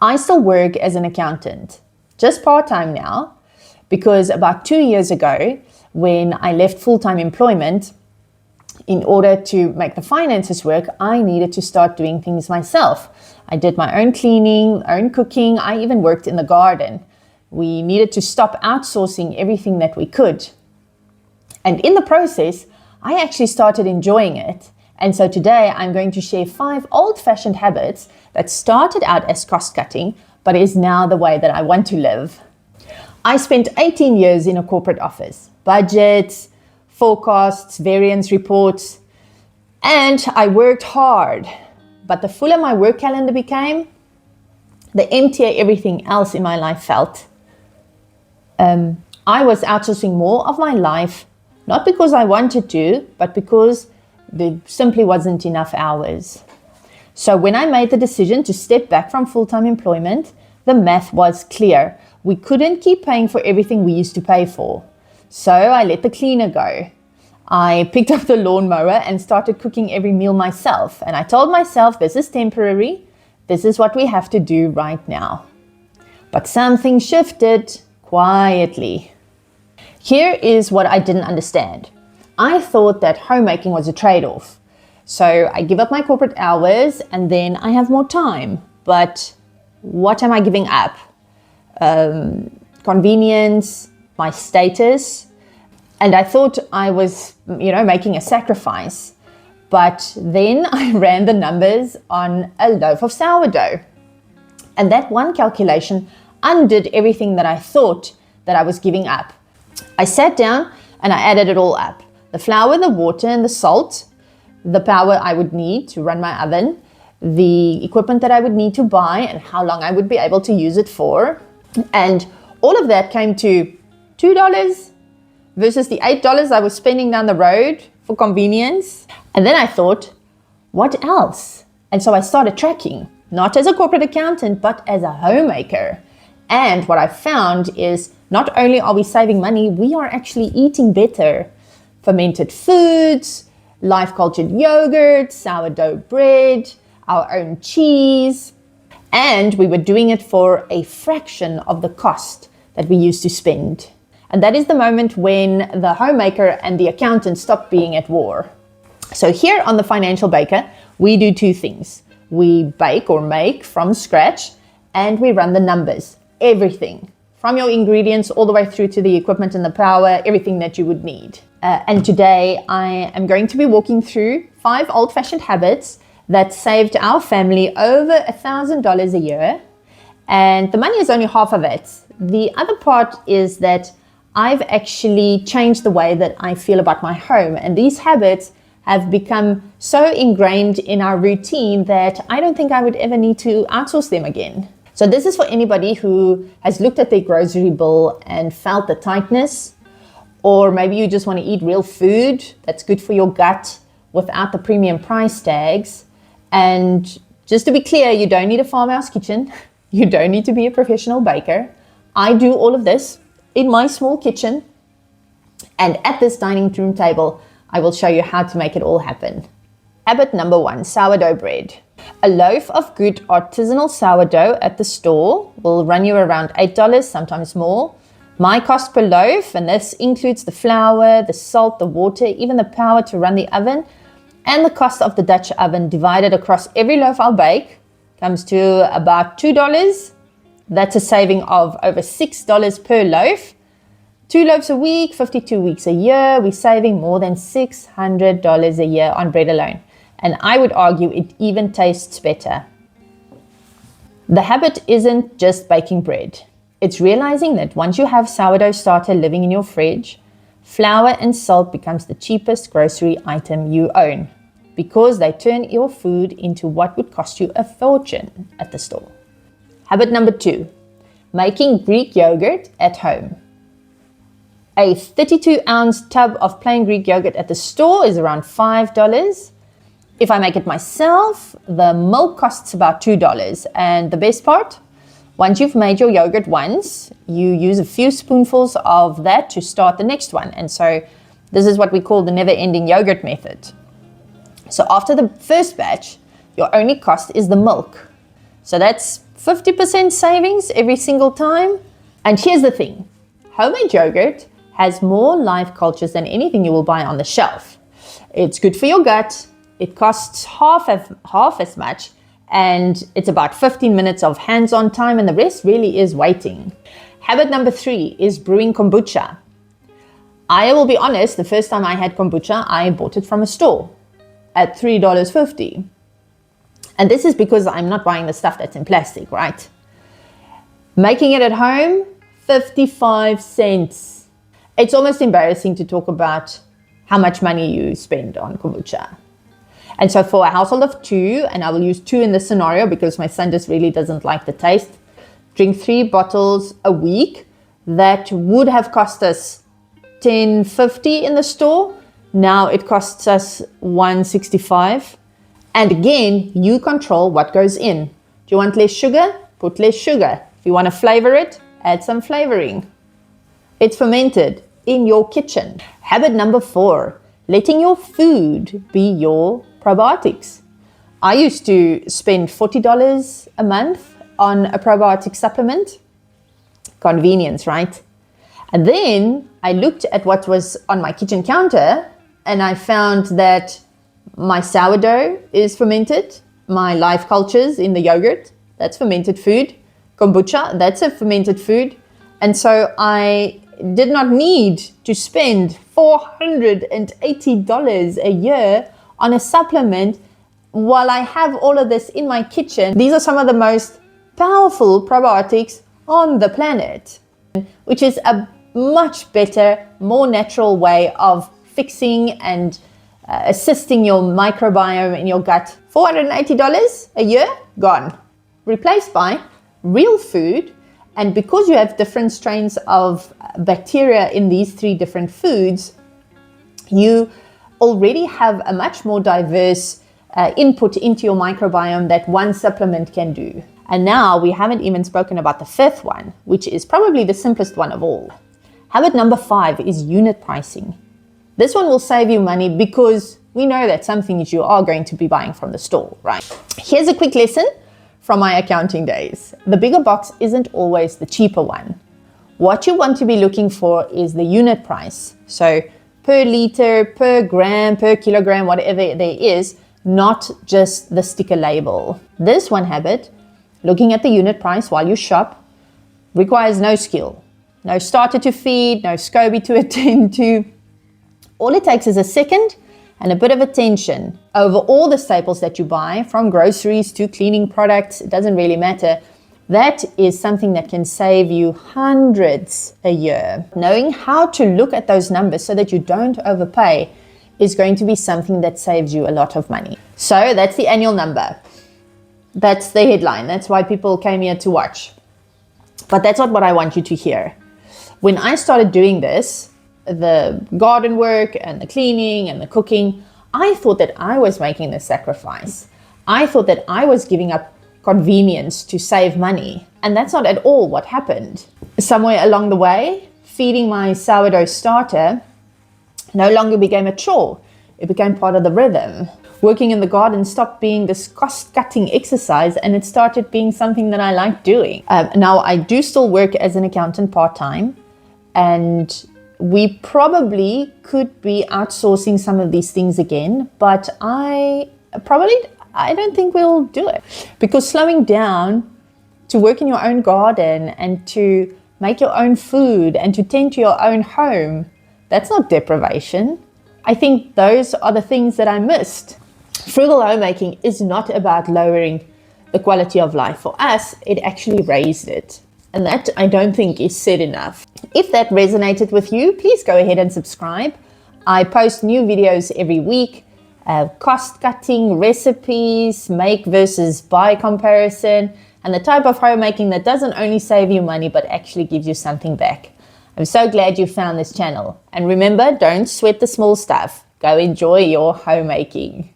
I still work as an accountant, just part-time now, because about 2 years ago, when I left full-time employment, in order to make the finances work, I needed to start doing things myself. I did my own cleaning, own cooking. I even worked in the garden. We needed to stop outsourcing everything that we could. And in the process, I actually started enjoying it. And so today I'm going to share 5 old-fashioned habits that started out as cost-cutting, but is now the way that I want to live. I spent 18 years in a corporate office, budgets, forecasts, variance reports, and I worked hard. But the fuller my work calendar became, the emptier everything else in my life felt. I was outsourcing more of my life, not because I wanted to, but because there simply wasn't enough hours. So when I made the decision to step back from full-time employment, the math was clear. We couldn't keep paying for everything we used to pay for. So I let the cleaner go. I picked up the lawnmower and started cooking every meal myself. And I told myself, this is temporary. This is what we have to do right now. But something shifted quietly. Here is what I didn't understand. I thought that homemaking was a trade-off. So I give up my corporate hours and then I have more time. But what am I giving up? Convenience, my status. And I thought I was, making a sacrifice. But then I ran the numbers on a loaf of sourdough. And that one calculation undid everything that I thought that I was giving up. I sat down and I added it all up. The flour, the water, and the salt, the power I would need to run my oven, the equipment that I would need to buy, and how long I would be able to use it for. And all of that came to $2 versus the $8 I was spending down the road for convenience. And then I thought, what else? And so I started tracking, not as a corporate accountant, but as a homemaker. And what I found is not only are we saving money, we are actually eating better. Fermented foods, life-cultured yogurt, sourdough bread, our own cheese. And we were doing it for a fraction of the cost that we used to spend. And that is the moment when the homemaker and the accountant stopped being at war. So here on The Financial Baker, we do 2 things. We bake or make from scratch, and we run the numbers. Everything, from your ingredients all the way through to the equipment and the power, everything that you would need. And today I am going to be walking through 5 old-fashioned habits that saved our family over $1,000 a year. And the money is only half of it. The other part is that I've actually changed the way that I feel about my home. And these habits have become so ingrained in our routine that I don't think I would ever need to outsource them again. So this is for anybody who has looked at their grocery bill and felt the tightness, or maybe you just want to eat real food that's good for your gut without the premium price tags. And just to be clear, you don't need a farmhouse kitchen. You don't need to be a professional baker. I do all of this in my small kitchen. And at this dining room table, I will show you how to make it all happen. Habit number 1, sourdough bread. A loaf of good artisanal sourdough at the store will run you around $8, sometimes more. My cost per loaf, and this includes the flour, the salt, the water, even the power to run the oven, and the cost of the Dutch oven divided across every loaf I'll bake, comes to about $2. That's a saving of over $6 per loaf. 2 loaves a week, 52 weeks a year. We're saving more than $600 a year on bread alone. And I would argue it even tastes better. The habit isn't just baking bread. It's realizing that once you have sourdough starter living in your fridge, flour and salt becomes the cheapest grocery item you own, because they turn your food into what would cost you a fortune at the store. Habit number 2, making Greek yogurt at home. A 32-ounce tub of plain Greek yogurt at the store is around $5. If I make it myself, the milk costs about $2. And the best part, once you've made your yogurt once, you use a few spoonfuls of that to start the next one. And so this is what we call the never-ending yogurt method. So after the first batch, your only cost is the milk. So that's 50% savings every single time. And here's the thing, homemade yogurt has more live cultures than anything you will buy on the shelf. It's good for your gut. It costs half as much, and it's about 15 minutes of hands-on time, and the rest really is waiting. Habit number 3 is brewing kombucha. I will be honest, the first time I had kombucha, I bought it from a store at $3.50. And this is because I'm not buying the stuff that's in plastic, right? Making it at home, 55 cents. It's almost embarrassing to talk about how much money you spend on kombucha. And so for a household of 2, and I will use 2 in this scenario because my son just really doesn't like the taste, drink 3 bottles a week, that would have cost us $10.50 in the store. Now it costs us $1.65. And again, you control what goes in. Do you want less sugar? Put less sugar. If you want to flavor it, add some flavoring. It's fermented in your kitchen. Habit number 4, letting your food be your probiotics. I used to spend $40 a month on a probiotic supplement. Convenience, right? And then I looked at what was on my kitchen counter, and I found that my sourdough is fermented. My live cultures in the yogurt, that's fermented food. Kombucha, that's a fermented food. And so I did not need to spend $480 a year on a supplement while I have all of this in my kitchen. These are some of the most powerful probiotics on the planet, which is a much better, more natural way of fixing and assisting your microbiome in your gut. $480 a year, gone. Replaced by real food. And because you have different strains of bacteria in these 3 different foods, you already have a much more diverse input into your microbiome that one supplement can do. And now we haven't even spoken about the 5th one, which is probably the simplest one of all. Habit number 5 is unit pricing. This one will save you money because we know that some things you are going to be buying from the store, right? Here's a quick lesson from my accounting days. The bigger box isn't always the cheaper one. What you want to be looking for is the unit price. So per liter, per gram, per kilogram, whatever there is, not just the sticker label. This one habit, looking at the unit price while you shop, requires no skill. No starter to feed, no SCOBY to attend to. All it takes is a second and a bit of attention over all the staples that you buy, from groceries to cleaning products, it doesn't really matter. That is something that can save you hundreds a year. Knowing how to look at those numbers so that you don't overpay is going to be something that saves you a lot of money. So that's the annual number. That's the headline. That's why people came here to watch. But that's not what I want you to hear. When I started doing this, the garden work and the cleaning and the cooking, I thought that I was making the sacrifice. I thought that I was giving up convenience to save money. And that's not at all what happened. Somewhere along the way, feeding my sourdough starter no longer became a chore. It became part of the rhythm. Working in the garden stopped being this cost-cutting exercise, and it started being something that I like doing. Now, I do still work as an accountant part-time, and we probably could be outsourcing some of these things again, but I don't think we'll do it. Because slowing down to work in your own garden and to make your own food and to tend to your own home, that's not deprivation. I think those are the things that I missed. Frugal homemaking is not about lowering the quality of life. For us, it actually raised it. And that, I don't think, is said enough. If that resonated with you, please go ahead and subscribe. I post new videos every week, cost-cutting, recipes, make versus buy comparison, and the type of homemaking that doesn't only save you money, but actually gives you something back. I'm so glad you found this channel. And remember, don't sweat the small stuff. Go enjoy your homemaking.